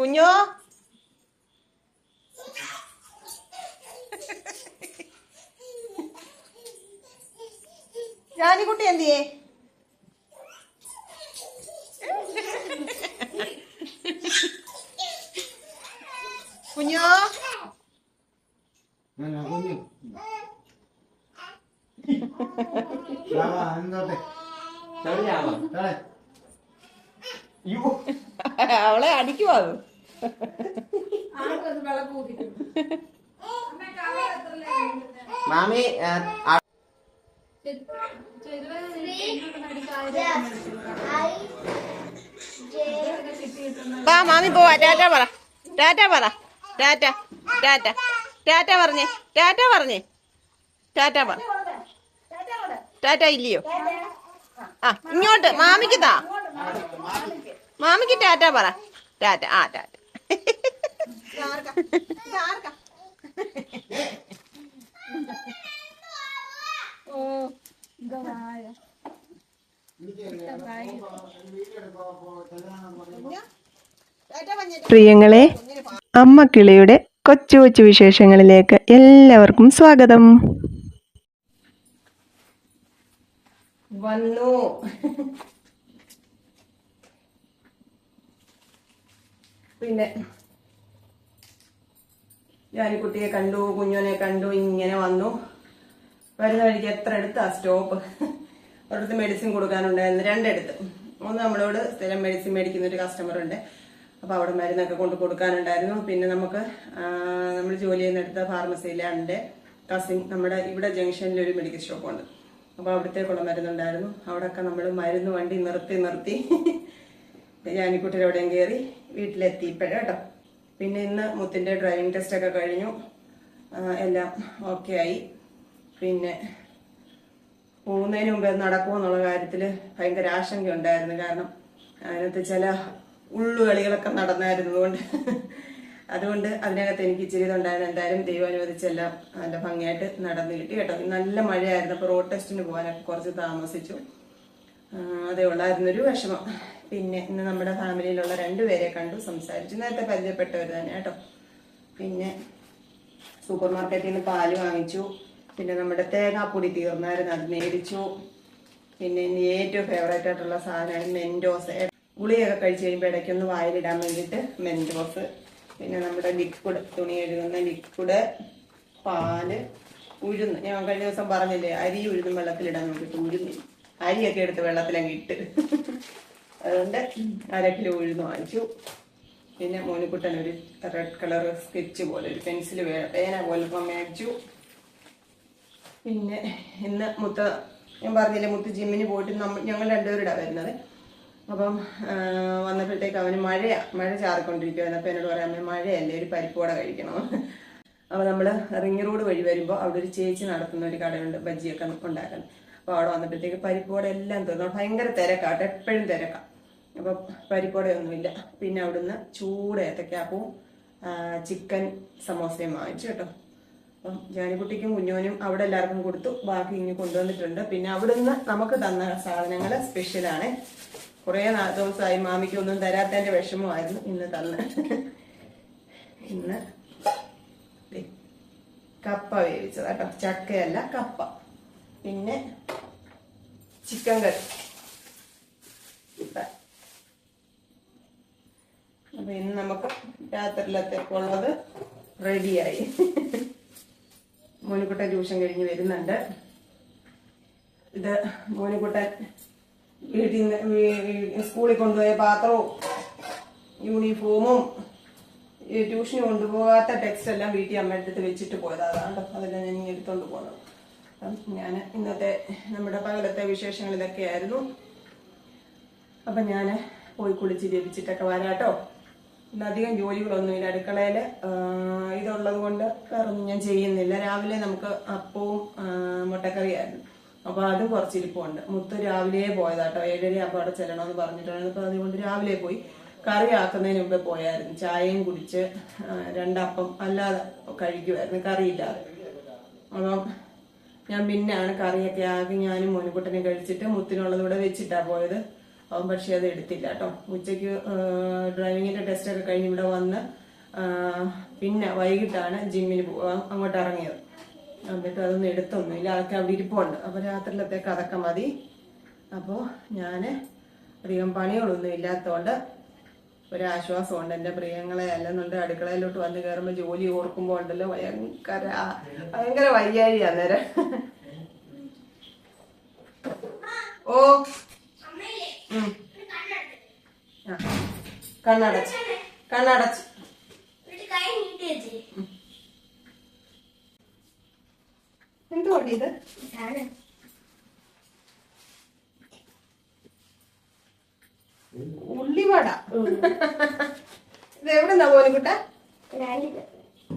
കുഞ്ഞോ ജാനിക്കുട്ടി എന്തിയേ? കുഞ്ഞോ അവളെ അടിക്കുവാ അത്. മാമി മാമി പോവാ. ടാറ്റ പറ, ടാറ്റ പറ, ടാറ്റ ടാറ്റ ടാറ്റ പറഞ്ഞേ, ടാറ്റ പറഞ്ഞേ, ടാറ്റ പറ. ടാറ്റ ഇല്ലയോ? ആ ഇങ്ങോട്ട് മാമിക്ക് താ, മാമിക്ക് ടാറ്റ പറ. ടാറ്റ. ആ ടാറ്റ. പ്രിയങ്ങളെ, അമ്മ കിളിയുടെ കൊച്ചു കൊച്ചു വിശേഷങ്ങളിലേക്ക് എല്ലാവർക്കും സ്വാഗതം. വന്നു. പിന്നെ ജാനിക്കുട്ടിയെ കണ്ടു, കുഞ്ഞോനെ കണ്ടു, ഇങ്ങനെ വന്നു. വരുന്ന വഴിക്ക് എത്ര എടുത്താ സ്റ്റോപ്പ്. ഒരിടത്ത് മെഡിസിൻ കൊടുക്കാനുണ്ടായിരുന്നു, രണ്ടിടത്ത്. ഒന്ന് നമ്മളോട് സ്ഥിരം മെഡിസിൻ മേടിക്കുന്ന ഒരു കസ്റ്റമർ ഉണ്ട്, അപ്പൊ അവിടെ മരുന്നൊക്കെ കൊണ്ട് കൊടുക്കാനുണ്ടായിരുന്നു. പിന്നെ നമുക്ക് നമ്മൾ ജോലി ചെയ്യുന്നിടത്ത് ഫാർമസിയിലെ എൻ്റെ കസിൻ നമ്മുടെ ഇവിടെ ജംഗ്ഷനിൽ ഒരു മെഡിക്കൽ ഷോപ്പുണ്ട്, അപ്പൊ അവിടത്തേക്കുള്ള മരുന്നുണ്ടായിരുന്നു. അവിടെയൊക്കെ നമ്മൾ മരുന്ന് വണ്ടി നിർത്തി ജാനിക്കുട്ടിയുടെ എവിടെയും കയറി വീട്ടിലെത്തിയപ്പോഴേ കേട്ടോ. പിന്നെ ഇന്ന് മുത്തിന്റെ ഡ്രൈവിംഗ് ടെസ്റ്റ് ഒക്കെ കഴിഞ്ഞു, എല്ലാം ഓക്കെ ആയി. പിന്നെ പോകുന്നതിന് മുമ്പ് നടക്കുമോ എന്നുള്ള കാര്യത്തിൽ ഭയങ്കര ആശങ്ക ഉണ്ടായിരുന്നു. കാരണം അതിനകത്ത് ചില ഉള്ളുകളികളൊക്കെ നടന്നായിരുന്നതുകൊണ്ട് അതുകൊണ്ട് അതിനകത്ത് എനിക്ക് ഇച്ചിരി ഇതുണ്ടായിരുന്നു. എന്തായാലും ദൈവം അനുവദിച്ചെല്ലാം നല്ല ഭംഗിയായിട്ട് നടന്നു കിട്ടി കേട്ടോ. നല്ല മഴയായിരുന്നു, അപ്പോൾ റോഡ് ടെസ്റ്റിന് പോകാനൊക്കെ കുറച്ച് താമസിച്ചു. അതേ ഉള്ളായിരുന്നൊരു വിഷമം. പിന്നെ ഇന്ന് നമ്മുടെ ഫാമിലിയിലുള്ള 2 പേരെ കണ്ടു, സംസാരിച്ചു. നേരത്തെ പരിചയപ്പെട്ടവർ തന്നെ കേട്ടോ. പിന്നെ സൂപ്പർ മാർക്കറ്റിൽ നിന്ന് പാല് വാങ്ങിച്ചു. പിന്നെ നമ്മുടെ തേങ്ങാപ്പൊടി തീർന്നായിരുന്നു, അത് മേടിച്ചു. പിന്നെ ഇനി ഏറ്റവും ഫേവറേറ്റ് ആയിട്ടുള്ള സാധനമാണ് മെൻഡോസ്. ഗുളിയൊക്കെ കഴിച്ച് കഴിയുമ്പോൾ ഇടയ്ക്കൊന്ന് വായിലിടാൻ വേണ്ടിയിട്ട് മെൻഡോസ്. പിന്നെ നമ്മുടെ ലിക്വിഡ്, തുണി കഴുകുന്ന ലിക്വിഡ്, പാല്, ഉഴുന്ന്. ഞാൻ കഴിഞ്ഞ ദിവസം പറഞ്ഞില്ലേ അരി ഉഴുന്നും വെള്ളത്തിലിടാൻ വേണ്ടിയിട്ട്. ഉഴുന്നില്ല, അരിയൊക്കെ എടുത്ത് വെള്ളത്തിലങ്ങ് ഇട്ട് അതുകൊണ്ട് 1/2 കിലോ ഉഴുന്ന് വാങ്ങിച്ചു. പിന്നെ മോനിക്കുട്ടൻ ഒരു റെഡ് കളർ സ്കെച്ച് പോലെ ഒരു പെൻസിൽ പേന പോലെ മേടിച്ചു. പിന്നെ ഇന്ന് ഞാൻ പറഞ്ഞില്ലേ മുത്ത് ജിമ്മിന് പോയിട്ട് ഞങ്ങൾ 2 പേരുടെ വരുന്നത്. അപ്പം വന്നപ്പോഴത്തേക്ക് അവന് മഴ ചാറിക്കൊണ്ടിരിക്കുവായിരുന്നു. അപ്പം എന്നോട് പറയാം, അമ്മ മഴയല്ലേ, ഒരു പരിപ്പോട കഴിക്കണം. അപ്പോൾ നമ്മൾ റിംഗ് റോഡ് വഴി വരുമ്പോൾ അവിടെ ഒരു ചേച്ചി നടത്തുന്ന ഒരു കടയുണ്ട്, ബജ്ജിയൊക്കെ ഉണ്ടാക്കുന്നത്. അപ്പോൾ അവിടെ വന്നപ്പോഴത്തേക്ക് പരിപ്പോട എല്ലാം തീർന്നു. ഭയങ്കര തിരക്കാട്ടോ, എപ്പോഴും തിരക്കാം. അപ്പം പരിപ്പോടയൊന്നുമില്ല. പിന്നെ അവിടുന്ന് ചൂട് ഏത്തക്കാപ്പവും ചിക്കൻ സമോസയും വാങ്ങിച്ചു കേട്ടോ. അപ്പം ജാനിക്കുട്ടിക്കും കുഞ്ഞോനും അവിടെ എല്ലാവർക്കും കൊടുത്തു, ബാക്കി ഇനി കൊണ്ടുവന്നിട്ടുണ്ട്. പിന്നെ അവിടുന്ന് നമുക്ക് തന്ന സാധനങ്ങൾ സ്പെഷ്യലാണ്. കുറേ ദിവസമായി മാമിക്ക് ഒന്നും തരാത്തതിന്റെ വിഷമമായിരുന്നു. ഇന്ന് തന്ന് ഇന്ന് കപ്പ വേവിച്ചത് കേട്ടോ, ചക്കയല്ല കപ്പ. പിന്നെ ചിക്കൻ കറി. അപ്പൊ ഇന്ന് നമുക്ക് രാത്രിയിലത്തേക്കുള്ളത് റെഡിയായി. മോനിക്കുട്ടൻ ട്യൂഷൻ കഴിഞ്ഞ് വരുന്നുണ്ട്. ഇത് മോനിക്കുട്ടൻ വീട്ടിൽ നിന്ന് സ്കൂളിൽ കൊണ്ടുപോയ പാത്രവും യൂണിഫോമും ട്യൂഷന് കൊണ്ടുപോകാത്ത ടെക്സ്റ്റ് എല്ലാം വീട്ടിൽ അമ്മയെടുത്ത് വെച്ചിട്ട് പോയത്. അതാണ് അതെല്ലാം ഞാൻ ഇങ്ങനെ എടുത്തോണ്ട് പോകുന്നത്. അപ്പം ഞാൻ ഇന്നത്തെ നമ്മുടെ പകലത്തെ വിശേഷങ്ങൾ ഇതൊക്കെയായിരുന്നു. അപ്പം ഞാൻ പോയി കുളിച്ച് ജപിച്ചിട്ടൊക്കെ വരാട്ടോ. ഇന്നധികം ജോലികളൊന്നുമില്ല അടുക്കളയിൽ. ഇതുള്ളത് കൊണ്ട് വേറൊന്നും ഞാൻ ചെയ്യുന്നില്ല. രാവിലെ നമുക്ക് അപ്പവും മുട്ടക്കറിയായിരുന്നു, അപ്പോൾ അതും കുറച്ചിരിപ്പുണ്ട്. മുത്ത് രാവിലെ പോയതാട്ടോ, 7:30 ആകുമ്പോൾ അവിടെ ചെല്ലണമെന്ന് പറഞ്ഞിട്ടുണ്ടായിരുന്നു. അപ്പോൾ അതുകൊണ്ട് രാവിലെ പോയി. കറി ആക്കുന്നതിന് മുമ്പേ പോയായിരുന്നു. ചായയും കുടിച്ച് 2 അപ്പം അല്ലാതെ കഴിക്കുമായിരുന്നു, കറിയില്ലാതെ. അപ്പം ഞാൻ പിന്നെയാണ് കറിയൊക്കെ ആക്കി ഞാനും മോനിക്കുട്ടനെ കഴിച്ചിട്ട് മുത്തിനുള്ളത് ഇവിടെ വെച്ചിട്ടാണ് പോയത്. അവൻ പക്ഷെ അത് എടുത്തില്ല കേട്ടോ. ഉച്ചയ്ക്ക് ഡ്രൈവിങ്ങിന്റെ ടെസ്റ്റ് ഒക്കെ കഴിഞ്ഞ് ഇവിടെ വന്ന് പിന്നെ വൈകിട്ടാണ് ജിമ്മിന് അങ്ങോട്ട് ഇറങ്ങിയത്. എന്നിട്ട് അതൊന്നും എടുത്തൊന്നുമില്ല. അതൊക്കെ അവിടെ ഇരിപ്പുണ്ട്. അപ്പൊ രാത്രിയിലത്തേക്ക് അതൊക്കെ മതി. അപ്പോൾ ഞാൻ അധികം പണികളൊന്നും ഇല്ലാത്തതുകൊണ്ട് ഒരാശ്വാസമുണ്ട് എൻ്റെ പ്രിയങ്ങളെ. അല്ലെന്നുണ്ട് അടുക്കളയിലോട്ട് വന്ന് കയറുമ്പോൾ ജോലി ഓർക്കുമ്പോൾ ഉണ്ടല്ലോ ഭയങ്കര വയ്യായി അന്നേരം. ഓ കണ്ണടച്ച് കണ്ണടച്ച് എന്തുകൊണ്ടി ഇത്? ഉള്ളിവട. ഇത് എവിടെന്നാ മോനുകുട്ട?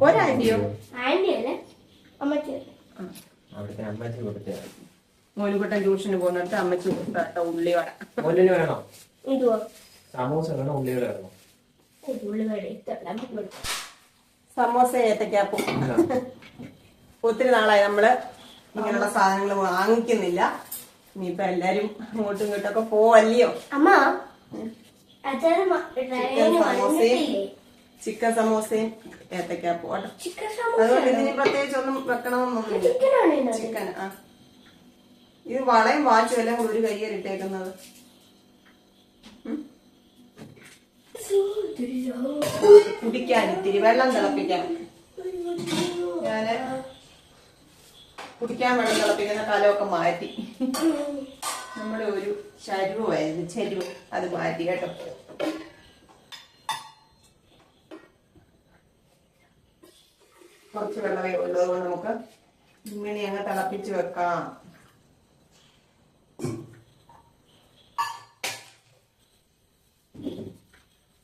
ഒരാന്റിയോ? മോനുകുട്ടൻ ട്യൂഷന് പോകുന്നിടത്ത് അമ്മച്ചി കൊടുത്ത ഉള്ളിവട. വേണോ സമൂസ വേണോ ഉള്ളിവട വേണോ? സമോസ ഏത്തക്കാപ്പും. ഒത്തിരി നാളായി നമ്മള് ഇങ്ങനെയുള്ള സാധനങ്ങൾ വാങ്ങിക്കുന്നില്ല. ഇനിയിപ്പൊ എല്ലാരും അങ്ങോട്ടും ഇങ്ങോട്ടൊക്കെ പോവല്ലയോ. ചിക്കൻ സമോസയും ഏത്തക്കാപ്പും കേട്ടോ. അതുകൊണ്ട് ഇതിന് പ്രത്യേകിച്ച് ഒന്നും വെക്കണമെന്നൊന്നുമില്ല. ചിക്കൻ ഇത് വളയും വാച്ചും എല്ലാം കൂടി ഒരു കയ്യേറിട്ടേക്കുന്നത്. കുടിക്കാൻ ഇത്തിരി വെള്ളം തിളപ്പിക്കാൻ. ഞാന് കുടിക്കാൻ വെള്ളം തിളപ്പിക്കുന്ന കാലമൊക്കെ മാറ്റി. നമ്മുടെ ഒരു ചരുവായിരുന്നു, ചരുവ്, അത് മാറ്റി കേട്ടോ. കുറച്ച് വെള്ളമേ ഉള്ളത് കൊണ്ട് നമുക്ക് ഇങ്ങനെ അങ്ങ് തിളപ്പിച്ച് വെക്കാം.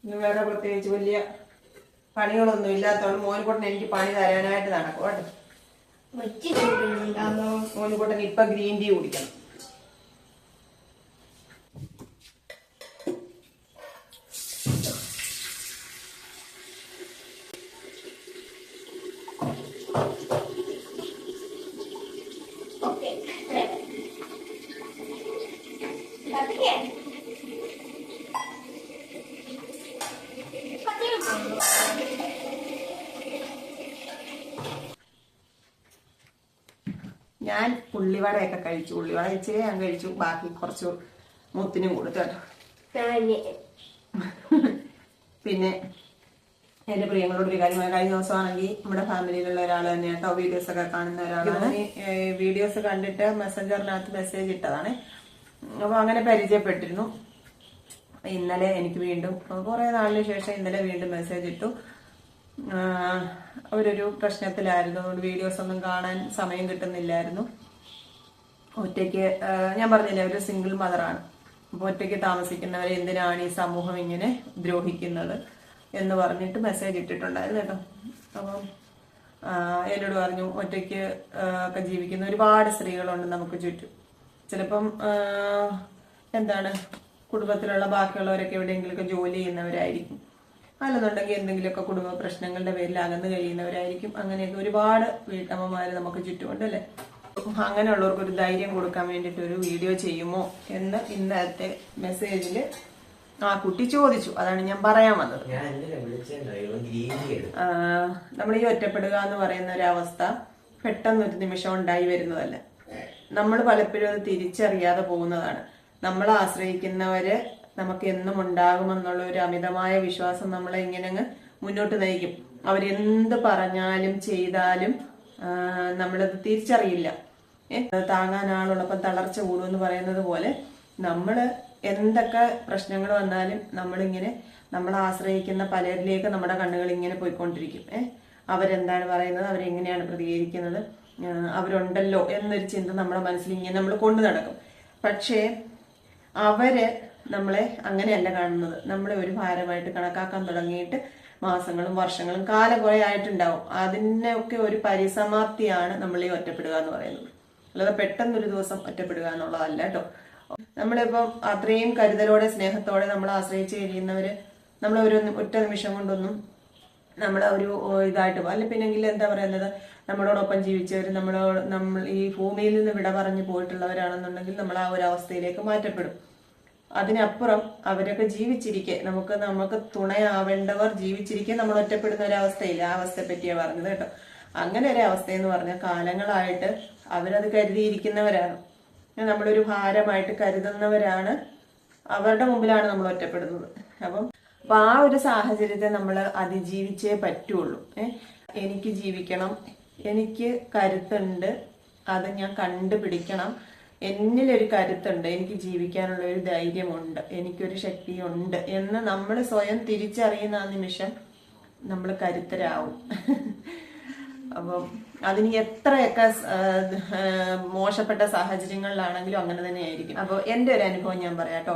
ഇന്ന് വേറെ പ്രത്യേകിച്ച് വലിയ പണികളൊന്നും ഇല്ലാത്തതുകൊണ്ട് മോനുകൂട്ടൻ എനിക്ക് പണി തരാനായിട്ട് നടക്കും കേട്ടോ. മോനുകൂട്ടൻ ഇപ്പൊ ഗ്രീൻ ടീ കുടിക്കണം. ഞാൻ ഉള്ളിവടയൊക്കെ കഴിച്ചു. ഉള്ളിവട ഇച്ചിരി ഞാൻ കഴിച്ചു, ബാക്കി കുറച്ച് മുത്തിനും കൊടുത്തു കേട്ടോ. പിന്നെ എന്റെ പ്രിയങ്ങളോട് ഒരു കാര്യം, കഴിഞ്ഞ ദിവസമാണെങ്കിൽ നമ്മുടെ ഫാമിലിയിലുള്ള ഒരാൾ തന്നെ കേട്ടോ, വീഡിയോസ് ഒക്കെ കാണുന്ന ഒരാളാണ്. വീഡിയോസ് കണ്ടിട്ട് മെസ്സഞ്ചറിനകത്ത് മെസ്സേജ് ഇട്ടതാണ്. അപ്പൊ അങ്ങനെ പരിചയപ്പെട്ടിരുന്നു. ഇന്നലെ എനിക്ക് വീണ്ടും കുറെ നാളിന് ശേഷം ഇന്നലെ വീണ്ടും മെസ്സേജ് ഇട്ടു. അവരൊരു പ്രശ്നത്തിലായിരുന്നു, അതുകൊണ്ട് വീഡിയോസ് ഒന്നും കാണാൻ സമയം കിട്ടുന്നില്ലായിരുന്നു. ഒറ്റയ്ക്ക് ഞാൻ പറഞ്ഞില്ലേ, ഒരു സിംഗിൾ മദറാണ്. അപ്പൊ ഒറ്റയ്ക്ക് താമസിക്കുന്നവരെ എന്തിനാണ് ഈ സമൂഹം ഇങ്ങനെ ദ്രോഹിക്കുന്നത് എന്ന് പറഞ്ഞിട്ട് മെസ്സേജ് ഇട്ടിട്ടുണ്ടായിരുന്നു കേട്ടോ. അപ്പം എന്നോട് പറഞ്ഞു, ഒറ്റയ്ക്ക് ഒക്കെ ജീവിക്കുന്ന ഒരുപാട് സ്ത്രീകളുണ്ട് നമുക്ക് ചുറ്റും. ചിലപ്പം എന്താണ്, കുടുംബത്തിലുള്ള ബാക്കിയുള്ളവരൊക്കെ എവിടെയെങ്കിലുമൊക്കെ ജോലി ചെയ്യുന്നവരായിരിക്കും, അല്ലെന്നുണ്ടെങ്കിൽ എന്തെങ്കിലുമൊക്കെ കുടുംബ പ്രശ്നങ്ങളുടെ പേരിൽ അകന്നു കഴിയുന്നവരായിരിക്കും. അങ്ങനെയൊക്കെ ഒരുപാട് വീട്ടമ്മമാര് നമുക്ക് ചുറ്റുമുണ്ട് അല്ലെ. അങ്ങനെയുള്ളവർക്ക് ഒരു ധൈര്യം കൊടുക്കാൻ വേണ്ടിട്ട് ഒരു വീഡിയോ ചെയ്യുമോ എന്ന് ഇന്നത്തെ മെസ്സേജില് ആ കുട്ടി ചോദിച്ചു. അതാണ് ഞാൻ പറയാൻ വന്നത്. നമ്മൾ ഈ ഒറ്റപ്പെടുക എന്ന് പറയുന്ന ഒരവസ്ഥ പെട്ടെന്നൊരു നിമിഷം ഉണ്ടായി വരുന്നതല്ല. നമ്മൾ പലപ്പോഴും അത് തിരിച്ചറിയാതെ പോകുന്നതാണ്. നമ്മളെ ആശ്രയിക്കുന്നവര് നമുക്ക് എന്നും ഉണ്ടാകുമെന്നുള്ള ഒരു അമിതമായ വിശ്വാസം നമ്മളെ ഇങ്ങനെ അങ്ങ് മുന്നോട്ട് നയിക്കും. അവരെന്ത് പറഞ്ഞാലും ചെയ്താലും നമ്മളത് തിരിച്ചറിയില്ല. താങ്ങാൻ ആളുള്ളപ്പം തളർച്ച കൂടുമെന്ന് പറയുന്നത് പോലെ നമ്മള് എന്തൊക്കെ പ്രശ്നങ്ങൾ വന്നാലും നമ്മളിങ്ങനെ നമ്മളെ ആശ്രയിക്കുന്ന പലരിലേക്ക് നമ്മുടെ കണ്ണുകൾ ഇങ്ങനെ പോയിക്കൊണ്ടിരിക്കും. അവരെന്താണ് പറയുന്നത്, അവരെങ്ങനെയാണ് പ്രതികരിക്കുന്നത്, അവരുണ്ടല്ലോ എന്നൊരു ചിന്ത നമ്മുടെ മനസ്സിൽ ഇങ്ങനെ നമ്മൾ കൊണ്ടു നടക്കും. പക്ഷേ അവര് നമ്മളെ അങ്ങനെയല്ല കാണുന്നത്. നമ്മളെ ഒരു ഭാരമായിട്ട് കണക്കാക്കാൻ തുടങ്ങിയിട്ട് മാസങ്ങളും വർഷങ്ങളും കാലം കുറെ ആയിട്ടുണ്ടാവും. അതിനൊക്കെ ഒരു പരിസമാപ്തിയാണ് നമ്മൾ ഈ ഒറ്റപ്പെടുക എന്ന് പറയുന്നത്. അല്ലാതെ പെട്ടെന്നൊരു ദിവസം ഒറ്റപ്പെടുക എന്നുള്ളതല്ല കേട്ടോ. നമ്മളിപ്പം അത്രയും കരുതലോടെ സ്നേഹത്തോടെ നമ്മളെ ആശ്രയിച്ച് കഴിയുന്നവര് നമ്മളെ ഒരു ഒറ്റ നിമിഷം കൊണ്ടൊന്നും നമ്മളെ ഒരു ഇതായിട്ട് അല്ല. പിന്നെങ്കിൽ എന്താ പറയുന്നത്, നമ്മളോടൊപ്പം ജീവിച്ചവർ നമ്മൾ ഈ ഭൂമിയിൽ നിന്ന് വിട പറഞ്ഞു പോയിട്ടുള്ളവരാണെന്നുണ്ടെങ്കിൽ നമ്മൾ ആ ഒരു അവസ്ഥയിലേക്ക് മാറ്റപ്പെടും. അതിനപ്പുറം അവരൊക്കെ ജീവിച്ചിരിക്കെ നമുക്ക് തുണയാവേണ്ടവർ ജീവിച്ചിരിക്കെ നമ്മൾ ഒറ്റപ്പെടുന്ന ഒരവസ്ഥയില്ല. ആ അവസ്ഥയെ പറ്റിയാണ് പറഞ്ഞത് കേട്ടോ. അങ്ങനെ ഒരു അവസ്ഥയെന്ന് പറഞ്ഞാൽ കാലങ്ങളായിട്ട് അവരത് കരുതിയിരിക്കുന്നവരാണ്, നമ്മളൊരു ഭാരമായിട്ട് കരുതുന്നവരാണ്. അവരുടെ മുമ്പിലാണ് നമ്മൾ ഒറ്റപ്പെടുന്നത്. അപ്പം ആ ഒരു സാഹചര്യത്തെ നമ്മൾ അതിജീവിച്ചേ പറ്റുള്ളൂ. എനിക്ക് ജീവിക്കണം, എനിക്ക് കരുത്തുണ്ട്, അത് ഞാൻ കണ്ടുപിടിക്കണം, എന്നിലൊരു കരുത്തുണ്ട്, എനിക്ക് ജീവിക്കാനുള്ള ഒരു ധൈര്യമുണ്ട്, എനിക്കൊരു ശക്തിയുണ്ട് എന്ന് നമ്മൾ സ്വയം തിരിച്ചറിയുന്ന ആ നിമിഷം നമ്മൾ കരുത്തരാവും. അപ്പം അതിന് എത്രയൊക്കെ മോശപ്പെട്ട സാഹചര്യങ്ങളിലാണെങ്കിലും അങ്ങനെ തന്നെയായിരിക്കും. അപ്പോൾ എൻ്റെ ഒരു അനുഭവം ഞാൻ പറയാം കേട്ടോ.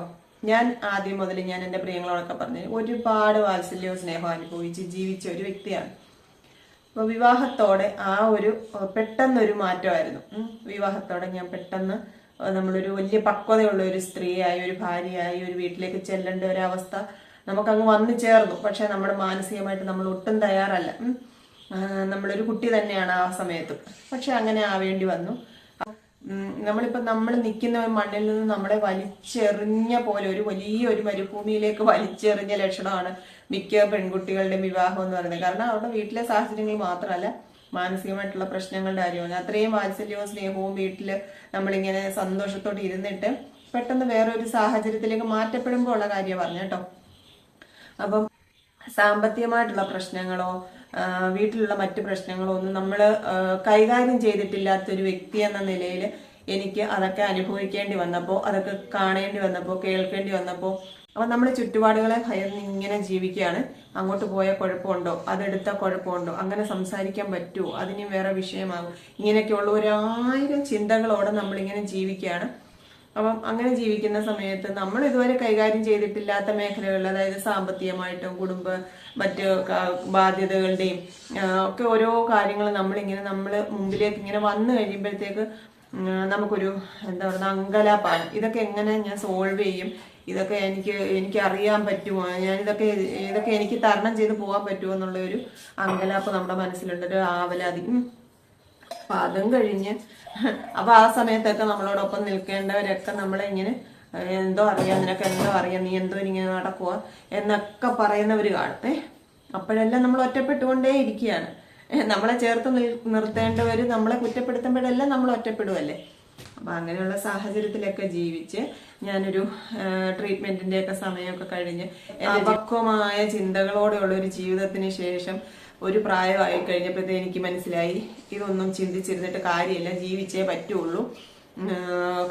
ഞാൻ ആദ്യം മുതൽ ഞാൻ എൻ്റെ പ്രിയങ്ങളോടൊക്കെ പറഞ്ഞു ഒരുപാട് വാത്സല്യവും സ്നേഹവും അനുഭവിച്ച് ജീവിച്ച ഒരു വ്യക്തിയാണ്. അപ്പോൾ വിവാഹത്തോടെ ആ ഒരു പെട്ടെന്നൊരു മാറ്റമായിരുന്നു. വിവാഹത്തോടെ ഞാൻ പെട്ടെന്ന് നമ്മളൊരു വലിയ പക്വതയുള്ള ഒരു സ്ത്രീയായി, ഒരു ഭാര്യയായി, ഒരു വീട്ടിലേക്ക് ചെല്ലേണ്ട ഒരവസ്ഥ നമുക്കങ്ങ് വന്നു ചേർന്നു. പക്ഷെ നമ്മുടെ മാനസികമായിട്ട് നമ്മൾ ഒട്ടും തയ്യാറല്ല. നമ്മളൊരു കുട്ടി തന്നെയാണ് ആ സമയത്ത്. പക്ഷെ അങ്ങനെ ആവേണ്ടി വന്നു. നമ്മൾ നിൽക്കുന്ന മണ്ണിൽ നിന്ന് നമ്മളെ വലിച്ചെറിഞ്ഞ പോലെ ഒരു വലിയൊരു മരുഭൂമിയിലേക്ക് വലിച്ചെറിഞ്ഞ ലക്ഷണമാണ് മിക്ക പെൺകുട്ടികളുടെയും വിവാഹം എന്ന് പറയുന്നത്. കാരണം അവരുടെ വീട്ടിലെ സാഹചര്യങ്ങൾ മാത്രമല്ല, മാനസികമായിട്ടുള്ള പ്രശ്നങ്ങളുടെ കാര്യമാണ്. അത്രയും വാത്സല്യവും സ്നേഹവും വീട്ടില് നമ്മളിങ്ങനെ സന്തോഷത്തോടെ ഇരുന്നിട്ട് പെട്ടെന്ന് വേറൊരു സാഹചര്യത്തിലേക്ക് മാറ്റപ്പെടുമ്പോൾ ഉള്ള കാര്യം പറഞ്ഞു കേട്ടോ. അപ്പം സാമ്പത്തികമായിട്ടുള്ള പ്രശ്നങ്ങളോ വീട്ടിലുള്ള മറ്റു പ്രശ്നങ്ങളോ ഒന്നും നമ്മൾ കൈകാര്യം ചെയ്തിട്ടില്ലാത്തൊരു വ്യക്തി എന്ന നിലയിൽ എനിക്ക് അതൊക്കെ അനുഭവിക്കേണ്ടി വന്നപ്പോൾ, അതൊക്കെ കാണേണ്ടി വന്നപ്പോൾ, കേൾക്കേണ്ടി വന്നപ്പോൾ, അപ്പം നമ്മൾ ചുറ്റുപാടുകളെ ഭയന്ന് ഇങ്ങനെ ജീവിക്കുകയാണ്. അങ്ങോട്ട് പോയ കുഴപ്പമുണ്ടോ, അതെടുത്ത കുഴപ്പമുണ്ടോ, അങ്ങനെ സംസാരിക്കാൻ പറ്റുമോ, അതിന് വേറെ വിഷയമാകും, ഇങ്ങനെയൊക്കെയുള്ള 1000 ചിന്തകളോടെ നമ്മളിങ്ങനെ ജീവിക്കുകയാണ്. അപ്പം അങ്ങനെ ജീവിക്കുന്ന സമയത്ത് നമ്മൾ ഇതുവരെ കൈകാര്യം ചെയ്തിട്ടില്ലാത്ത മേഖലകളിൽ, അതായത് സാമ്പത്തികമായിട്ടും മറ്റ് ബാധ്യതകളുടെയും ഒക്കെ ഓരോ കാര്യങ്ങൾ നമ്മൾ മുമ്പിലേക്ക് ഇങ്ങനെ വന്നു കഴിയുമ്പോഴത്തേക്ക് നമുക്കൊരു എന്താ പറയുക അങ്കലാപ്പാണ്. ഇതൊക്കെ എങ്ങനെ ഞാൻ സോൾവ് ചെയ്യും, ഇതൊക്കെ എനിക്ക് അറിയാൻ പറ്റുമോ, ഇതൊക്കെ എനിക്ക് തരണം ചെയ്ത് പോകാൻ പറ്റുമോ എന്നുള്ള ഒരു അങ്കലാപ്പ് നമ്മുടെ മനസ്സിലുണ്ട്, ഒരു ആവലാതി. അപ്പൊ അതും കഴിഞ്ഞ് അപ്പൊ ആ സമയത്തൊക്കെ നമ്മളോടൊപ്പം നിൽക്കേണ്ടവരൊക്കെ നമ്മളെ ഇങ്ങനെ എന്തോ അറിയാം, നിനക്ക് എന്തോ അറിയാം, നീ എന്തോ ഇങ്ങനെ നടക്കുക എന്നൊക്കെ പറയുന്നവര് കാണും. അപ്പോഴെല്ലാം നമ്മൾ ഒറ്റപ്പെട്ടുകൊണ്ടേ ഇരിക്കുകയാണ്. നമ്മളെ ചേർത്ത് നിർത്തേണ്ടവര് നമ്മളെ കുറ്റപ്പെടുത്തുമ്പോഴെല്ലാം നമ്മൾ ഒറ്റപ്പെടുവല്ലേ. അപ്പൊ അങ്ങനെയുള്ള സാഹചര്യത്തിലൊക്കെ ജീവിച്ച് ഞാനൊരു ട്രീറ്റ്മെന്റിന്റെ ഒക്കെ സമയമൊക്കെ കഴിഞ്ഞ് പക്വമായ ചിന്തകളോടെയുള്ള ഒരു ജീവിതത്തിന് ശേഷം ഒരു പ്രായമായി കഴിഞ്ഞപ്പോഴത്തേ എനിക്ക് മനസ്സിലായി ഇതൊന്നും ചിന്തിച്ചിരുന്നിട്ട് കാര്യമില്ല, ജീവിച്ചേ പറ്റുള്ളൂ.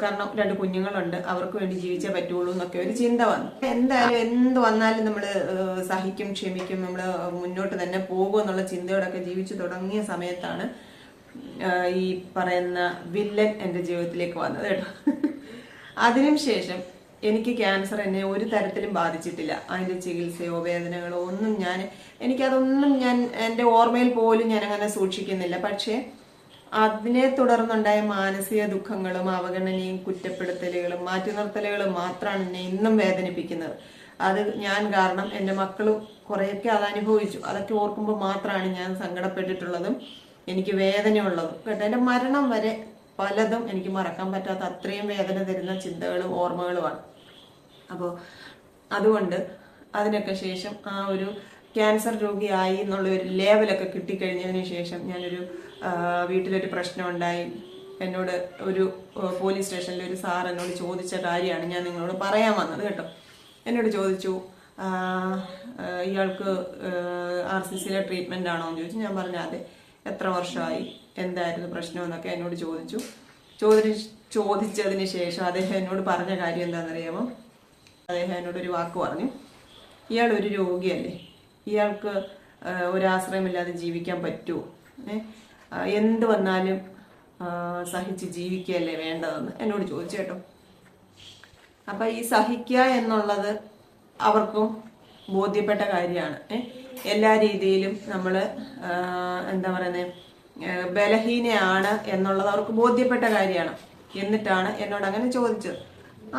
കാരണം 2 കുഞ്ഞുങ്ങളുണ്ട്, അവർക്ക് വേണ്ടി ജീവിച്ചേ പറ്റുള്ളൂ എന്നൊക്കെ ഒരു ചിന്ത വന്നു. എന്തായാലും എന്ത് വന്നാലും നമ്മൾ സഹിക്കും, ക്ഷമിക്കും, നമ്മൾ മുന്നോട്ട് തന്നെ പോകും എന്നുള്ള ചിന്തയോടൊക്കെ ജീവിച്ചു തുടങ്ങിയ സമയത്താണ് ഈ പറയുന്ന വില്ലൻ എൻ്റെ ജീവിതത്തിലേക്ക് വന്നത് കേട്ടോ. അതിനും ശേഷം എനിക്ക് ക്യാൻസർ എന്നെ ഒരു തരത്തിലും ബാധിച്ചിട്ടില്ല. അതിന്റെ ചികിത്സയോ വേദനകളോ ഒന്നും എനിക്കതൊന്നും എൻ്റെ ഓർമ്മയിൽ പോലും ഞാൻ അങ്ങനെ സൂക്ഷിക്കുന്നില്ല. പക്ഷേ അതിനെ തുടർന്നുണ്ടായ മാനസിക ദുഃഖങ്ങളും അവഗണനയും കുറ്റപ്പെടുത്തലുകളും മാറ്റി നിർത്തലുകളും മാത്രമാണ് എന്നെ ഇന്നും വേദനിപ്പിക്കുന്നത്. അത് ഞാൻ കാരണം എൻ്റെ മക്കളും കുറേയൊക്കെ അത് അനുഭവിച്ചു. അതൊക്കെ ഓർക്കുമ്പോൾ മാത്രമാണ് ഞാൻ സങ്കടപ്പെട്ടിട്ടുള്ളതും എനിക്ക് വേദനയുള്ളതും കേട്ടോ. എൻ്റെ മരണം വരെ പലതും എനിക്ക് മറക്കാൻ പറ്റാത്ത അത്രയും വേദന തരുന്ന ചിന്തകളും ഓർമ്മകളുമാണ്. അപ്പോൾ അതുകൊണ്ട് അതിനൊക്കെ ശേഷം ആ ഒരു ക്യാൻസർ രോഗിയായി എന്നുള്ള ഒരു ലേവലൊക്കെ കിട്ടിക്കഴിഞ്ഞതിന് ശേഷം ഞാനൊരു വീട്ടിലൊരു പ്രശ്നം ഉണ്ടായി. എന്നോട് ഒരു പോലീസ് സ്റ്റേഷനിൽ ഒരു സാർ എന്നോട് ചോദിച്ച കാര്യമാണ് ഞാൻ നിങ്ങളോട് പറയാൻ വന്നത് കേട്ടോ. എന്നോട് ചോദിച്ചു, ഇയാൾക്ക് RCCയിലെ ട്രീറ്റ്മെന്റ് ആണോ എന്ന് ചോദിച്ചു. ഞാൻ പറഞ്ഞു അതെ. എത്ര വർഷമായി, എന്തായിരുന്നു പ്രശ്നമെന്നൊക്കെ എന്നോട് ചോദിച്ചതിന് ശേഷം അദ്ദേഹം എന്നോട് പറഞ്ഞ കാര്യം എന്താണെന്നറിയാമോ? അദ്ദേഹം എന്നോടൊരു വാക്ക് പറഞ്ഞു, ഇയാൾ ഒരു രോഗിയല്ലേ, ഇയാൾക്ക് ഒരാശ്രയമില്ലാതെ ജീവിക്കാൻ പറ്റുമോ, എന്ത് വന്നാലും സഹിച്ച് ജീവിക്കുകയല്ലേ വേണ്ടതെന്ന് എന്നോട് ചോദിച്ചു കേട്ടോ. അപ്പൊ ഈ സഹിക്കുക എന്നുള്ളത് അവർക്കും ബോധ്യപ്പെട്ട കാര്യമാണ്. എല്ലാ രീതിയിലും നമ്മൾ എന്താ പറയുന്നത് ബലഹീനയാണ് എന്നുള്ളത് അവർക്ക് ബോധ്യപ്പെട്ട കാര്യമാണ്. എന്നിട്ടാണ് എന്നോട് അങ്ങനെ ചോദിച്ചത്.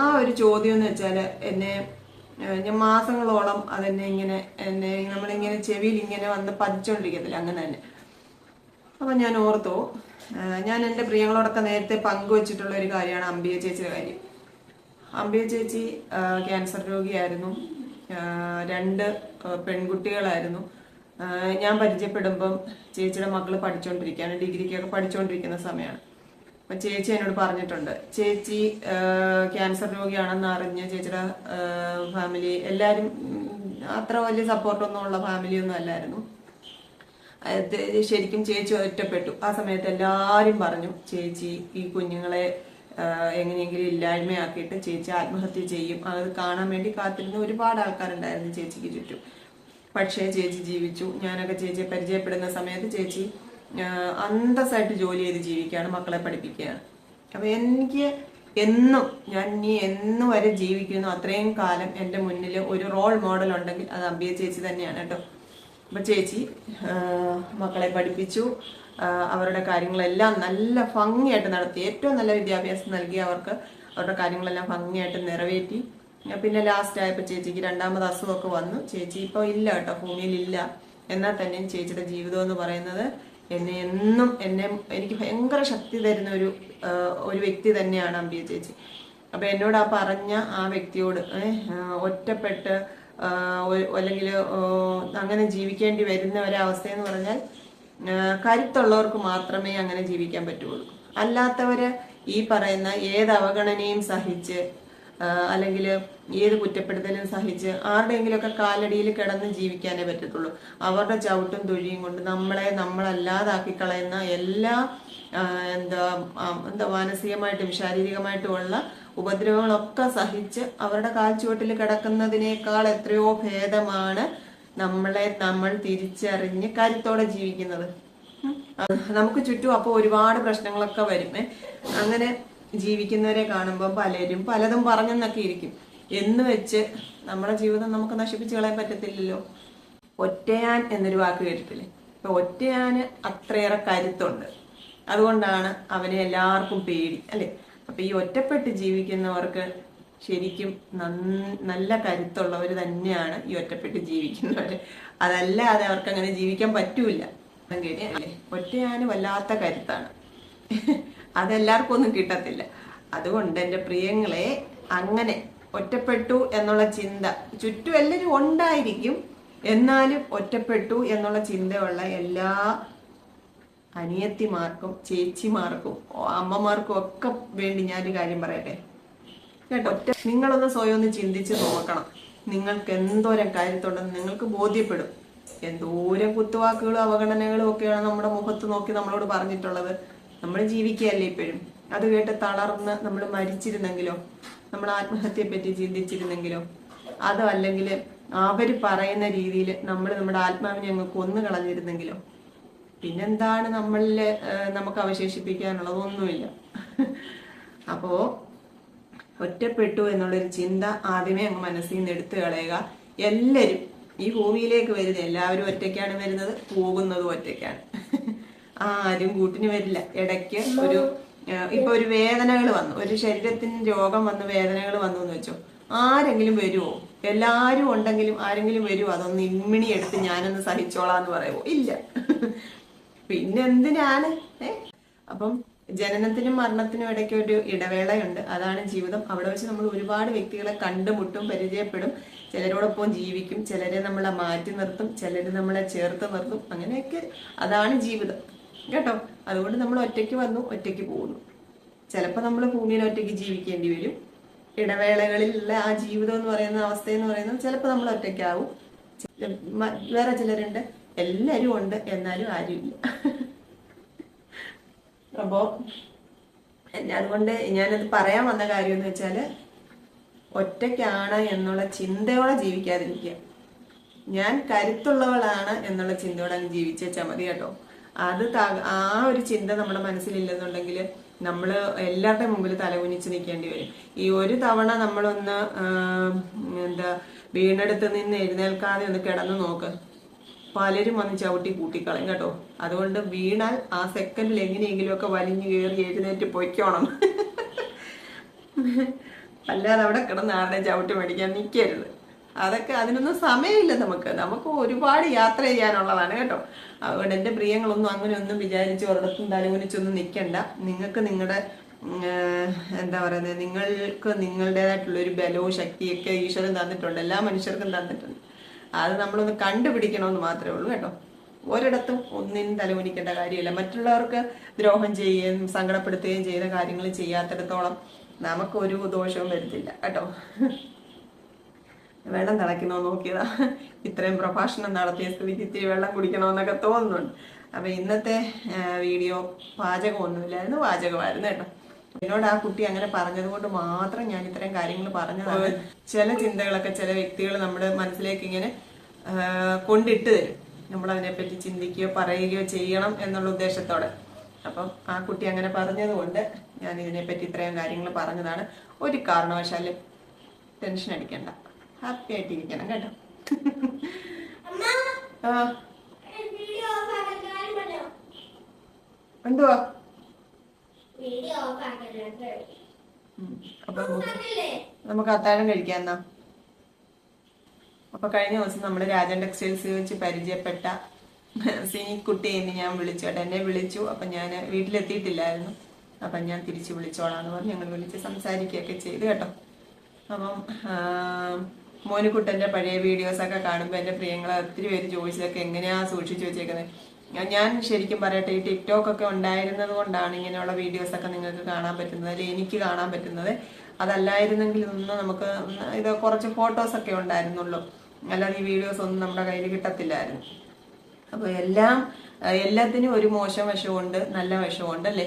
ആ ഒരു ചോദ്യം എന്ന് വെച്ചാൽ ഞാൻ മാസങ്ങളോളം നമ്മളിങ്ങനെ ചെവിയിൽ ഇങ്ങനെ വന്ന് പതിച്ചോണ്ടിരിക്കത്തില്ല, അങ്ങനെ തന്നെ. അപ്പൊ ഞാൻ ഓർത്തു, ഞാൻ എൻ്റെ പ്രിയങ്ങളോടൊക്കെ നേരത്തെ പങ്കുവച്ചിട്ടുള്ള ഒരു കാര്യമാണ് അമ്പിയ ചേച്ചിയുടെ കാര്യം. അംബിക ചേച്ചി ക്യാൻസർ രോഗിയായിരുന്നു. 2 പെൺകുട്ടികളായിരുന്നു. ഞാൻ പരിചയപ്പെടുമ്പം ചേച്ചിയുടെ മക്കള് പഠിച്ചുകൊണ്ടിരിക്കുകയാണ്, ഡിഗ്രിക്കൊക്കെ പഠിച്ചുകൊണ്ടിരിക്കുന്ന സമയമാണ്. അപ്പൊ ചേച്ചി എന്നോട് പറഞ്ഞിട്ടുണ്ട്, ചേച്ചി ക്യാൻസർ രോഗിയാണെന്ന് അറിഞ്ഞ് ചേച്ചിയുടെ ഫാമിലി എല്ലാവരും അത്ര വലിയ സപ്പോർട്ടൊന്നും ഉള്ള ഫാമിലിയൊന്നും അല്ലായിരുന്നു. ശരിക്കും ചേച്ചി ഒറ്റപ്പെട്ടു. ആ സമയത്ത് എല്ലാവരും പറഞ്ഞു ചേച്ചി ഈ കുഞ്ഞുങ്ങളെ എങ്ങനെയെങ്കിലും ഇല്ലായ്മയാക്കിയിട്ട് ചേച്ചി ആത്മഹത്യ ചെയ്യും. അത് കാണാൻ വേണ്ടി കാത്തിരുന്ന ഒരുപാട് ആൾക്കാരുണ്ടായിരുന്നു ചേച്ചിക്ക് ചുറ്റും. പക്ഷേ ചേച്ചി ജീവിച്ചു. ഞാനൊക്കെ ചേച്ചിയെ പരിചയപ്പെടുന്ന സമയത്ത് ചേച്ചി അന്തസ്സായിട്ട് ജോലി ചെയ്ത് ജീവിക്കുകയാണ്, മക്കളെ പഠിപ്പിക്കുകയാണ്. അപ്പൊ എനിക്ക് എന്നും ഞാൻ ഇനി എന്ന് വരെ ജീവിക്കുന്നു അത്രയും കാലം എൻ്റെ മുന്നിൽ ഒരു റോൾ മോഡൽ ഉണ്ടെങ്കിൽ അത് അംബിക ചേച്ചി തന്നെയാണ് കേട്ടോ. അപ്പൊ ചേച്ചി മക്കളെ പഠിപ്പിച്ചു, അവരുടെ കാര്യങ്ങളെല്ലാം നല്ല ഭംഗിയായിട്ട് നടത്തി, ഏറ്റവും നല്ല വിദ്യാഭ്യാസം നൽകി അവർക്ക് അവരുടെ കാര്യങ്ങളെല്ലാം ഭംഗിയായിട്ട് നിറവേറ്റി. പിന്നെ ലാസ്റ്റ് ആയപ്പോൾ ചേച്ചിക്ക് 2ാമത് അസുഖമൊക്കെ വന്നു. ചേച്ചി ഇപ്പോൾ ഇല്ല കേട്ടോ, ഭൂമിയിലില്ല. എന്നാൽ തന്നെയും ചേച്ചിയുടെ ജീവിതം എന്ന് പറയുന്നത് എനിക്ക് ഭയങ്കര ശക്തി തരുന്ന ഒരു വ്യക്തി തന്നെയാണ് അംബിക ചേച്ചി. അപ്പൊ എന്നോട് ആ പറഞ്ഞ ആ വ്യക്തിയോട് ഒറ്റപ്പെട്ട് അല്ലെങ്കിൽ അങ്ങനെ ജീവിക്കേണ്ടി വരുന്ന ഒരവസ്ഥ എന്ന് പറഞ്ഞാൽ കരുത്തുള്ളവർക്ക് മാത്രമേ അങ്ങനെ ജീവിക്കാൻ പറ്റുള്ളൂ. അല്ലാത്തവര് ഈ പറയുന്ന ഏത് അവഗണനയും സഹിച്ച് അല്ലെങ്കിൽ ഏത് കുറ്റപ്പെടുത്തലും സഹിച്ച് ആരുടെയെങ്കിലുമൊക്കെ കാലടിയിൽ കിടന്ന് ജീവിക്കാനേ പറ്റത്തുള്ളൂ. അവരുടെ ചവിട്ടും തൊഴിയും കൊണ്ട് നമ്മളല്ലാതാക്കി കളയുന്ന എല്ലാ എന്താ മാനസികമായിട്ടും ശാരീരികമായിട്ടുമുള്ള ഉപദ്രവങ്ങളൊക്കെ സഹിച്ച് അവരുടെ കാൽച്ചുവട്ടിൽ കിടക്കുന്നതിനേക്കാൾ എത്രയോ ഭേദമാണ് നമ്മൾ തിരിച്ചറിഞ്ഞ് കരുത്തോടെ ജീവിക്കുന്നത്. നമുക്ക് ചുറ്റും അപ്പോൾ ഒരുപാട് പ്രശ്നങ്ങളൊക്കെ വരും. അങ്ങനെ ജീവിക്കുന്നവരെ കാണുമ്പോൾ പലരും പലതും പറഞ്ഞെന്നൊക്കെ ഇരിക്കും. എന്ന് വെച്ച് നമ്മുടെ ജീവിതം നമുക്ക് നശിപ്പിച്ച് കളയാൻ പറ്റത്തില്ലല്ലോ. ഒറ്റയാൻ എന്നൊരു വാക്ക് കേട്ടിട്ടില്ലേ? ഇപ്പൊ ഒറ്റയാന് അത്രയേറെ കരുത്തുണ്ട്, അതുകൊണ്ടാണ് അവനെ എല്ലാവർക്കും പേടി അല്ലെ. അപ്പൊ ഈ ഒറ്റപ്പെട്ട് ജീവിക്കുന്നവർക്ക് ശരിക്കും നല്ല കരുത്തുള്ളവർ തന്നെയാണ് ഈ ഒറ്റപ്പെട്ട് ജീവിക്കുന്നവര്. അതല്ലാതെ അവർക്ക് അങ്ങനെ ജീവിക്കാൻ പറ്റൂല അല്ലേ. ഒറ്റയാന് വല്ലാത്ത കരുത്താണ്, അതെല്ലാവർക്കും ഒന്നും കിട്ടത്തില്ല. അതുകൊണ്ട് എൻ്റെ പ്രിയങ്ങളെ, അങ്ങനെ ഒറ്റപ്പെട്ടു എന്നുള്ള ചിന്ത ചുറ്റും എല്ലാവരും ഉണ്ടായിരിക്കും, എന്നാലും ഒറ്റപ്പെട്ടു എന്നുള്ള ചിന്തയുള്ള എല്ലാ അനിയത്തിമാർക്കും ചേച്ചിമാർക്കും അമ്മമാർക്കും ഒക്കെ വേണ്ടി ഞാനൊരു കാര്യം പറയട്ടെ കേട്ടോ. നിങ്ങളൊന്ന് സ്വയം ഒന്ന് ചിന്തിച്ച് നോക്കണം. നിങ്ങൾക്ക് എന്തോരം കാര്യത്തുണ്ടെന്ന് നിങ്ങൾക്ക് ബോധ്യപ്പെടും. എന്തോരം കുത്തുവാക്കുകളും അവഗണനകളും ഒക്കെയാണ് നമ്മുടെ മുഖത്ത് നോക്കി നമ്മളോട് പറഞ്ഞിട്ടുള്ളത്. നമ്മൾ ജീവിക്കുകയല്ലേ ഇപ്പോഴും. അത് കേട്ട് തളർന്ന് നമ്മൾ മരിച്ചിരുന്നെങ്കിലോ, നമ്മൾ ആത്മഹത്യയെ പറ്റി ചിന്തിച്ചിരുന്നെങ്കിലോ, അതോ അല്ലെങ്കിൽ അവര് പറയുന്ന രീതിയിൽ നമ്മുടെ ആത്മാവിനെ അങ്ങ് കൊന്നു കളഞ്ഞിരുന്നെങ്കിലോ, പിന്നെന്താണ് നമുക്ക് അവശേഷിപ്പിക്കാനുള്ളത്? ഒന്നുമില്ല. അപ്പോ ഒറ്റപ്പെട്ടു എന്നുള്ളൊരു ചിന്ത ആദ്യമേ അങ്ങ് മനസ്സിൽ നിന്ന് എടുത്തു കളയുക. എല്ലാവരും ഈ ഭൂമിയിലേക്ക് വരുന്നത് എല്ലാവരും ഒറ്റയ്ക്കാണ് വരുന്നത്, പോകുന്നതും ഒറ്റയ്ക്കാണ്. ആരും കൂട്ടിന് വരില്ല. ഇടയ്ക്ക് ഇപ്പൊ ഒരു വേദനകൾ വന്നു, ഒരു ശരീരത്തിന് രോഗം വന്ന് വേദനകൾ വന്നു എന്ന് വെച്ചോ, ആരെങ്കിലും വരുമോ? എല്ലാരും ഉണ്ടെങ്കിലും ആരെങ്കിലും വരുമോ? അതൊന്ന് ഇമ്മിണി എടുത്ത് ഞാനൊന്ന് സഹിച്ചോളാന്ന് പറയുമോ? ഇല്ല. പിന്നെന്തിനാണ്? അപ്പം ജനനത്തിനും മരണത്തിനും ഇടയ്ക്ക് ഒരു ഇടവേളയുണ്ട്, അതാണ് ജീവിതം. അവിടെ വെച്ച് നമ്മൾ ഒരുപാട് വ്യക്തികളെ കണ്ടുമുട്ടും, പരിചയപ്പെടും. ചിലരോടൊപ്പം ജീവിക്കും, ചിലരെ നമ്മളെ മാറ്റി നിർത്തും, ചിലര് നമ്മളെ ചേർത്ത് നിർത്തും. അങ്ങനെയൊക്കെ അതാണ് ജീവിതം കേട്ടോ. അതുകൊണ്ട് നമ്മൾ ഒറ്റയ്ക്ക് വന്നു, ഒറ്റയ്ക്ക് പോകുന്നു. ചിലപ്പോൾ നമ്മൾ ഭൂമിയിൽ ഒറ്റയ്ക്ക് ജീവിക്കേണ്ടി വരും. ഇടവേളകളിലുള്ള ആ ജീവിതം എന്ന് പറയുന്ന അവസ്ഥ എന്ന് പറയുന്നത് ചിലപ്പോൾ നമ്മൾ ഒറ്റയ്ക്കാവും. വേറെ ചിലരുണ്ട്, എല്ലാരും ഉണ്ട്, എന്നാലും ആരുമില്ല. അപ്പോ അതുകൊണ്ട് ഞാനത് പറയാൻ വന്ന കാര്യം എന്ന് വെച്ചാല്, ഒറ്റയ്ക്കാണ് എന്നുള്ള ചിന്തയോടെ ജീവിക്കാതിരിക്കുക. ഞാൻ കരുത്തുള്ളവളാണ് എന്നുള്ള ചിന്തയോടെ അങ്ങ് ജീവിച്ചാൽ മതി കേട്ടോ. ആ ഒരു ചിന്ത നമ്മുടെ മനസ്സിലില്ലെന്നുണ്ടെങ്കിൽ നമ്മൾ എല്ലാവരുടെ മുമ്പിൽ തലകുനിച്ച് നിൽക്കേണ്ടി വരും. ഈ ഒരു തവണ നമ്മളൊന്ന് വീണെടുത്ത് നിന്ന് എഴുന്നേൽക്കാതെ ഒന്ന് കിടന്നു നോക്ക്, പലരും വന്ന് ചവിട്ടി കൂട്ടിക്കളയും കേട്ടോ. അതുകൊണ്ട് വീണാൽ ആ സെക്കൻഡിൽ എങ്ങനെയെങ്കിലും ഒക്കെ വലിഞ്ഞു കയറി എഴുന്നേറ്റ് പൊയ്ക്കോണം. അല്ലാതെ അവിടെ കിടന്ന് ആരുടെ ചവിട്ടി മേടിക്കാൻ നിൽക്കരുത്. അതിനൊന്നും സമയമില്ല. നമുക്ക് ഒരുപാട് യാത്ര ചെയ്യാനുള്ളതാണ് കേട്ടോ. അതുകൊണ്ട് എൻ്റെ പ്രിയങ്ങളൊന്നും അങ്ങനെ ഒന്നും വിചാരിച്ച് ഒരിടത്തും തലകുനിച്ചൊന്നും നിൽക്കണ്ട. നിങ്ങൾക്ക് നിങ്ങളുടെ എന്താ പറയുന്നത്, നിങ്ങൾക്ക് നിങ്ങളുടേതായിട്ടുള്ള ഒരു ബലവും ശക്തിയൊക്കെ ഈശ്വരൻ തന്നിട്ടുണ്ട്, എല്ലാ മനുഷ്യർക്കും തന്നിട്ടുണ്ട്. അത് നമ്മളൊന്ന് കണ്ടുപിടിക്കണമെന്ന് മാത്രമേ ഉള്ളൂ കേട്ടോ. ഒരിടത്തും ഒന്നിനും തലകുനിക്കേണ്ട കാര്യമില്ല. മറ്റുള്ളവർക്ക് ദ്രോഹം ചെയ്യുകയും സങ്കടപ്പെടുത്തുകയും ചെയ്ത കാര്യങ്ങൾ ചെയ്യാത്തിടത്തോളം നമുക്കൊരു ദോഷവും വരുത്തില്ല കേട്ടോ. വെള്ളം തിളയ്ക്കണോ നോക്കിയതാ. ഇത്രയും പ്രഭാഷണം നടത്തിയ സ്ഥിതിക്ക് ഇത്തിരി വെള്ളം കുടിക്കണമെന്നൊക്കെ തോന്നുന്നുണ്ട്. അപ്പൊ ഇന്നത്തെ വീഡിയോ പാചകമൊന്നുമില്ലായിരുന്നു, വാചകമായിരുന്നു കേട്ടോ. എന്നോട് ആ കുട്ടി അങ്ങനെ പറഞ്ഞത് കൊണ്ട് മാത്രം ഞാൻ ഇത്രയും കാര്യങ്ങൾ പറഞ്ഞതാണ്. ചില ചിന്തകളൊക്കെ ചില വ്യക്തികൾ നമ്മുടെ മനസ്സിലേക്ക് ഇങ്ങനെ കൊണ്ടിട്ട് തരും. നമ്മളതിനെപ്പറ്റി ചിന്തിക്കുകയോ പറയുകയോ ചെയ്യണം എന്നുള്ള ഉദ്ദേശത്തോടെ. അപ്പം ആ കുട്ടി അങ്ങനെ പറഞ്ഞത് കൊണ്ട് ഞാൻ ഇതിനെപ്പറ്റി ഇത്രയും കാര്യങ്ങൾ പറഞ്ഞതാണ്. ഒരു കാരണവശാലും ടെൻഷൻ അടിക്കണ്ട, ഹാപ്പി ആയിട്ടിരിക്കണം കേട്ടോ. എന്തുവാ? അപ്പൊ നമുക്ക് അത്താഴം കഴിക്കാം എന്നാ. അപ്പൊ കഴിഞ്ഞ ദിവസം നമ്മുടെ രാജൻ ടെക്സ്റ്റൈൽസ് വെച്ച് പരിചയപ്പെട്ട സിനിക്കുട്ടി എന്ന് ഞാൻ വിളിച്ചു കേട്ടോ. എന്നെ വിളിച്ചു. അപ്പൊ ഞാൻ വീട്ടിലെത്തിയിട്ടില്ലായിരുന്നു. അപ്പൊ ഞാൻ തിരിച്ചു വിളിച്ചോളാന്ന് പറഞ്ഞ് ഞങ്ങൾ വിളിച്ച് സംസാരിക്കുകയൊക്കെ ചെയ്തു കേട്ടോ. അപ്പം മോനുകുട്ടന്റെ പഴയ വീഡിയോസൊക്കെ കാണുമ്പോൾ എന്റെ പ്രിയങ്ങളെ ഒത്തിരി പേര് ചോദിച്ചതൊക്കെ എങ്ങനെയാ സൂക്ഷിച്ചു വെച്ചേക്കുന്നത്. ഞാൻ ശരിക്കും പറയട്ടെ, ഈ ടിക്ടോക്ക് ഒക്കെ ഉണ്ടായിരുന്നത് കൊണ്ടാണ് ഇങ്ങനെയുള്ള വീഡിയോസൊക്കെ നിങ്ങൾക്ക് കാണാൻ പറ്റുന്നത്, അല്ലെങ്കിൽ എനിക്ക് കാണാൻ പറ്റുന്നത്. അതല്ലായിരുന്നെങ്കിൽ ഇതൊന്നും നമുക്ക് ഇത് കുറച്ച് ഫോട്ടോസൊക്കെ ഉണ്ടായിരുന്നുള്ളൂ, അല്ലാതെ ഈ വീഡിയോസ് ഒന്നും നമ്മുടെ കയ്യിൽ കിട്ടത്തില്ലായിരുന്നു. അപ്പൊ എല്ലാത്തിനും ഒരു മോശം വശമുണ്ട്, നല്ല വശമുണ്ട് അല്ലേ.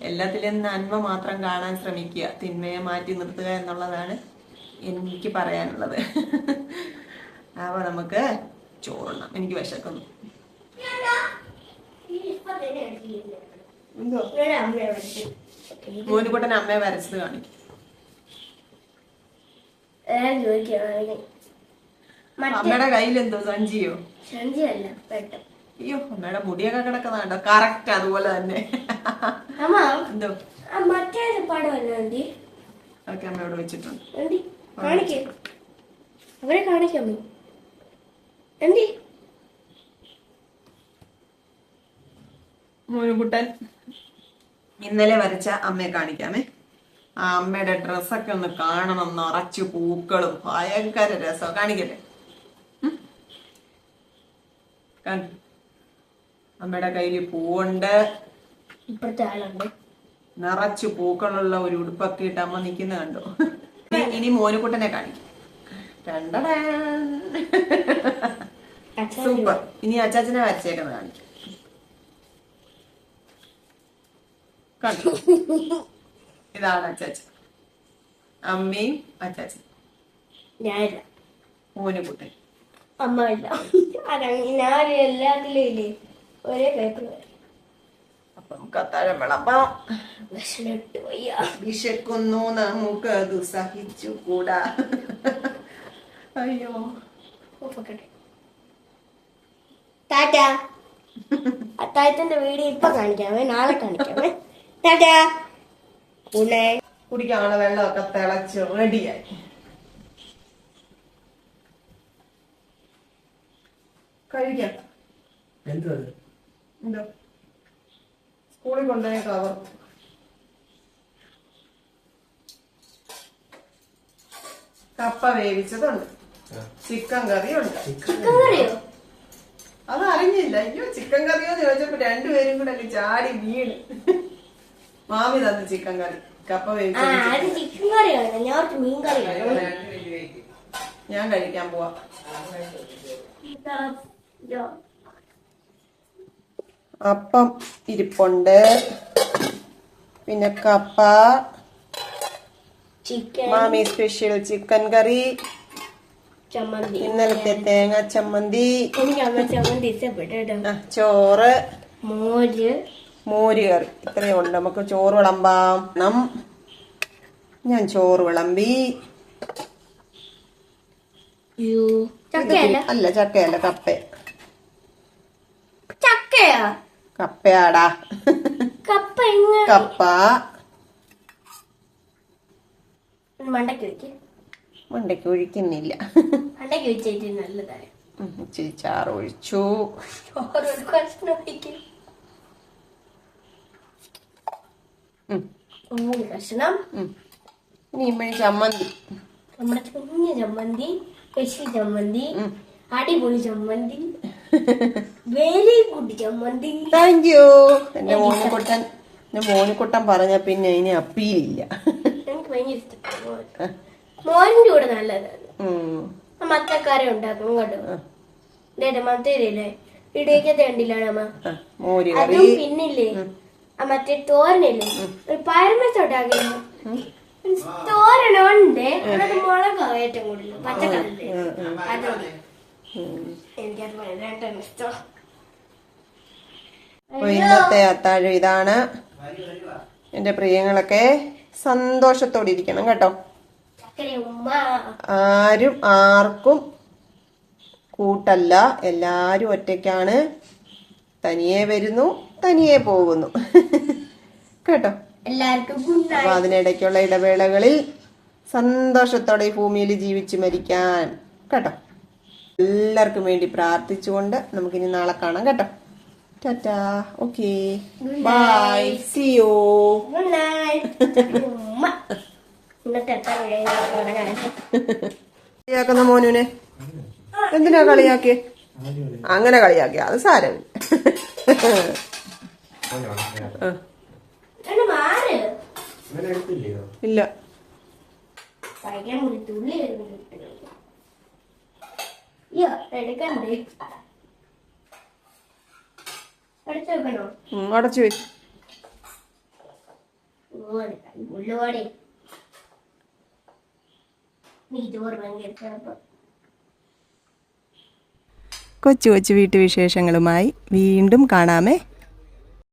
എല്ലാത്തിലും നന്മ മാത്രം കാണാൻ ശ്രമിക്കുക, തിന്മയെ മാറ്റി നിർത്തുക എന്നുള്ളതാണ് എനിക്ക് പറയാനുള്ളത്. അപ്പൊ നമുക്ക് ചോറുണ്ണാം, എനിക്ക് വിശക്കുന്നു. എന്തോ മോനുകുട്ടൻ അമ്മയെ വരച്ചത് കാണിക്കും. അമ്മയുടെ കയ്യിൽ എന്തോ സഞ്ചിയോ? അയ്യോ, അമ്മയുടെ മുടിയൊക്കെ കിടക്കുന്നതാണ്ടോ, കറക്റ്റ് അതുപോലെ തന്നെ. എന്തോ അതൊക്കെ അമ്മയോട് വെച്ചിട്ടുണ്ട്. അവരെ കാണിക്കാമോ? മോനുകുട്ടൻ ഇന്നലെ വരച്ച അമ്മയെ കാണിക്കാമേ. ആ അമ്മയുടെ ഡ്രസ്സൊക്കെ ഒന്ന് കാണണം, നിറച്ചു പൂക്കളും, ഭയങ്കര രസം. കാണിക്കട്ടെ, അമ്മയുടെ കയ്യിൽ പൂവുണ്ട്, ഇപ്പഴത്തെ ആളുണ്ട്, നിറച്ചു പൂക്കളുള്ള ഒരു ഉടുപ്പൊക്കെ ഇട്ട് അമ്മ നിക്കുന്ന കണ്ടോ. ഇനി മോനുകുട്ടനെ കാണിക്കും. സൂപ്പർ. ഇനി അച്ചാച്ചനെ വരച്ചേക്കുന്നത് കാണിക്കും. കണ്ടോ, ഇതാണ് അച്ചാച്ചൻ, അമ്മയും അച്ചാച്ചൻ, ഞാനില്ല, മോനുകുട്ടൻ. അമ്മ ഇല്ല. ഞാൻ എല്ലാത്തിലും ഇല്ലേ ഒരേ പേപ്പർ. അപ്പൊ നമുക്ക് അത്താഴം വിളമ്പാം. വിശന്നിട്ട് വയ്യ, വിശക്കുന്നു, നമുക്ക് അത് സഹിച്ചുകൂടാ. അയ്യോ, ടാറ്റ. അത്താഴത്തിന്റെ വീഡിയോ ഇപ്പൊ കാണിക്കാമേ, നാളെ കാണിക്കാമേ. ടാറ്റ. കുടിക്കാനുള്ള വെള്ളമൊക്കെ തിളച്ച് റെഡിയായി. കഴിക്കാം. എന്തോ സ്കൂളിൽ കൊണ്ടുപോയ കവർ. കപ്പ വേവിച്ചതുണ്ട്, ചിക്കൻ കറിയുണ്ട്. ചിക്കൻ കറിയോ? അത് അറിഞ്ഞില്ല. അയ്യോ, ചിക്കൻ കറിയോന്ന് ചോദിച്ചപ്പോ രണ്ടുപേരും കൂടെ അങ്ങ് ചാടി വീണ്. മാമി തന്നു ചിക്കൻ കറി, കപ്പ വേവിച്ചത്. ചിക്കൻ കറിയാണ്, ഞാൻ മീൻ കറിയാണ്. ഞാൻ കഴിക്കാൻ പോവാ. അപ്പം ഇരിപ്പുണ്ട്, പിന്നെ കപ്പ, ചിക്കൻ, മാമി സ്പെഷ്യൽ ചിക്കൻ കറി, ചമ്മന്തി, ഇന്നലത്തെ തേങ്ങ ചമ്മന്തി, എനിക്ക് അമ്മ ചമ്മന്തി ഇഷ്ടപ്പെട്ടു, ചോറ്, മോര് കറി. ഇത്രയും ഉണ്ട്. നമുക്ക് ചോറ് വിളമ്പാം. ഞാൻ ചോറ് വിളമ്പി. അല്ല, ചക്കയല്ല, ചക്കയാ? കപ്പയാടാ. കപ്പ മണ്ടയ്ക്ക് ഒഴിക്കുന്നില്ല. മണ്ടയ്ക്ക് വെച്ചിട്ട് നല്ലതാണ്. ഇച്ചിരി ചാറ് ഒഴിച്ചു. മൂന്ന് കഷ്ണം ഇനി ഇമ്മണി ചമ്മന്തി. നമ്മുടെ കുഞ്ഞു ചമ്മന്തി, സ്പെഷ്യൽ ചമ്മന്തി, അടിപൊളി ചമ്മന്തി, വെരി ഗുഡ് ചമ്മന്തി. Thank you. എന്റെ മോനിക്കുട്ടൻ പറഞ്ഞ പിന്നെ ഇനി അപ്പീലില്ല. എനിക്ക് ഭയങ്കര ഇഷ്ടപ്പെട്ടു. മോരിന്റെ കൂടെ നല്ലതാണ്. മത്തക്കാരെ ഉണ്ടാക്കും കേട്ടോ. മത്തേരില്ലേ ഇടയ്ക്കത്തെ കണ്ടില്ലാണ് അമ്മ. മോര് കറി. അതും പിന്നില്ലേ മറ്റേ തോരനില്ലേ ഒരു പരമത്തോട്ടാക്കുന്നു. തോരനുണ്ട്, അത് മുളക് ഏറ്റവും കൂടുതൽ പച്ചക്കറി. അതുകൊണ്ട് എനിക്കത് ഭയങ്കര ഇഷ്ടം. അപ്പൊ ഇന്നത്തെ അത്താഴം ഇതാണ്. എന്റെ പ്രിയങ്ങളൊക്കെ സന്തോഷത്തോടെ ഇരിക്കണം കേട്ടോ. ആരും ആർക്കും കൂട്ടല്ല, എല്ലാരും ഒറ്റയ്ക്കാണ്. തനിയെ വരുന്നു, തനിയെ പോകുന്നു കേട്ടോ. എല്ലാവർക്കും അപ്പൊ അതിനിടയ്ക്കുള്ള ഇടവേളകളിൽ സന്തോഷത്തോടെ ഈ ഭൂമിയിൽ ജീവിച്ചു മരിക്കാൻ കേട്ടോ. എല്ലാവർക്കും വേണ്ടി പ്രാർത്ഥിച്ചുകൊണ്ട് നമുക്കിനി നാളെ കാണാം കേട്ടോ. Tata. Okay, bye, see you. Good night. ഇന്നത്തെ കളിയാക്കുന്ന മോനുനെ എന്തിനാ കളിയാക്കിയേ? അങ്ങനെ കളിയാക്കിയ അത് സാരമില്ല. ഇല്ല, എടുക്കണ്ടേ? എടുത്ത് വെക്കണോ? അടച്ചു വെച്ചു. ഉള്ളുവാടി നീ ചോറ് ഭയങ്കര കൊച്ചു കൊച്ചു വീട്ടുവിശേഷങ്ങളുമായി വീണ്ടും കാണാമേ.